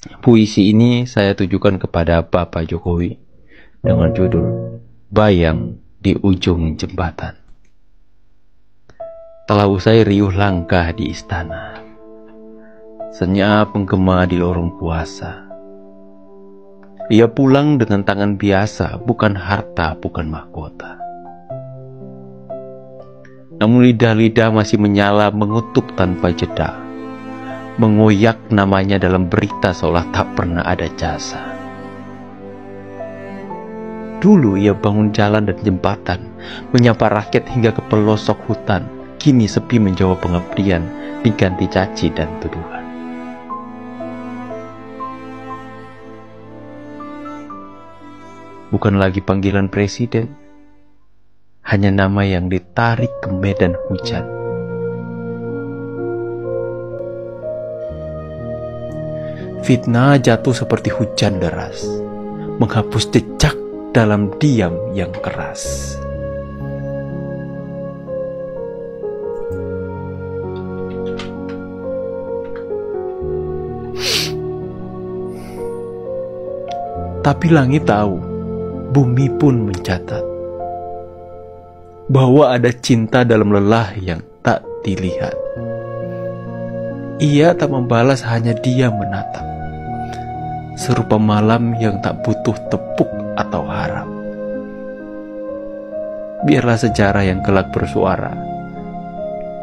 Puisi ini saya tujukan kepada Bapak Jokowi dengan judul Bayang di Ujung Jembatan. Telah usai riuh langkah di istana, senyap menggema di lorong puasa. Ia pulang dengan tangan biasa, bukan harta, bukan mahkota. Namun lidah-lidah masih menyala mengutuk tanpa jeda, mengoyak namanya dalam berita seolah tak pernah ada jasa. Dulu ia bangun jalan dan jembatan, menyapa rakyat hingga ke pelosok hutan. Kini sepi menjawab pengabdian, diganti caci dan tuduhan. Bukan lagi panggilan presiden, hanya nama yang ditarik ke medan hujan. Fitnah jatuh seperti hujan deras, menghapus jejak dalam diam yang keras. Tapi langit tahu, bumi pun mencatat, bahwa ada cinta dalam lelah yang tak dilihat. Ia tak membalas, hanya diam menatap, serupa malam yang tak butuh tepuk atau harap. Biarlah sejarah yang kelak bersuara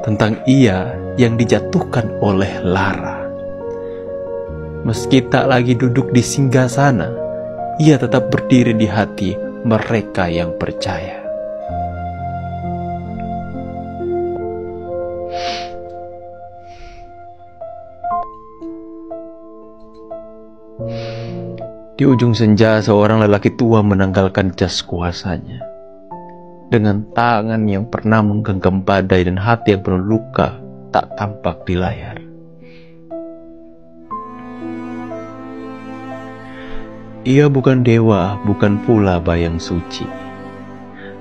tentang ia yang dijatuhkan oleh lara. Meski tak lagi duduk di singgasana, ia tetap berdiri di hati mereka yang percaya. Di ujung senja, seorang lelaki tua menanggalkan jas kuasanya. Dengan tangan yang pernah menggenggam badai dan hati yang penuh luka tak tampak di layar. Ia bukan dewa, bukan pula bayang suci.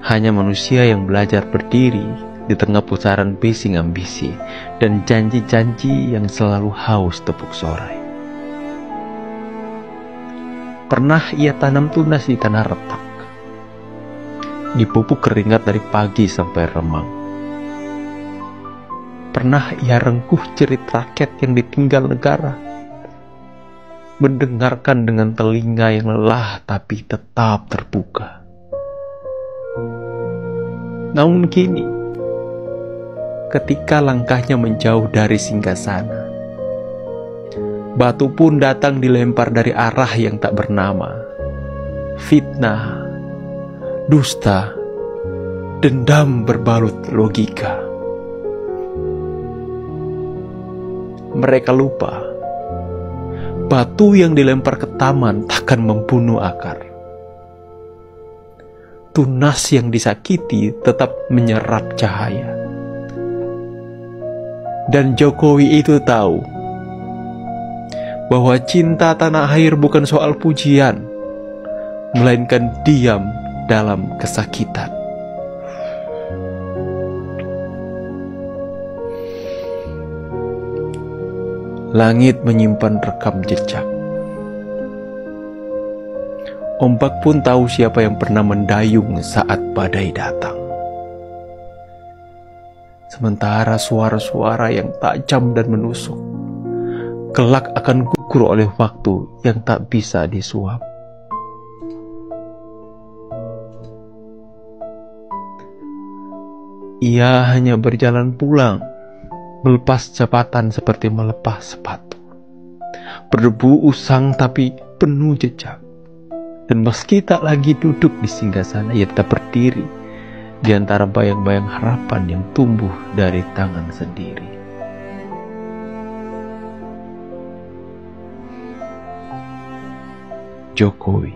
Hanya manusia yang belajar berdiri di tengah pusaran bising ambisi dan janji-janji yang selalu haus tepuk sorai. Pernah ia tanam tunas di tanah retak, dipupuk keringat dari pagi sampai remang. Pernah ia rengkuh jerit rakyat yang ditinggal negara, mendengarkan dengan telinga yang lelah tapi tetap terbuka. Namun kini, ketika langkahnya menjauh dari singgasana, batu pun datang dilempar dari arah yang tak bernama. Fitnah, dusta, dendam berbalut logika. Mereka lupa, batu yang dilempar ke taman takkan membunuh akar. Tunas yang disakiti tetap menyerap cahaya. Dan Jokowi itu tahu bahwa cinta tanah air bukan soal pujian, melainkan diam dalam kesakitan. Langit menyimpan rekam jejak. Ombak pun tahu siapa yang pernah mendayung saat badai datang. Sementara suara-suara yang tajam dan menusuk kelak akan gugur oleh waktu yang tak bisa disuap. Ia hanya berjalan pulang, melepas jabatan seperti melepas sepatu. Berdebu usang tapi penuh jejak. Dan meski tak lagi duduk di singgasana, ia tetap berdiri di antara bayang-bayang harapan yang tumbuh dari tangan sendiri. Jokowi.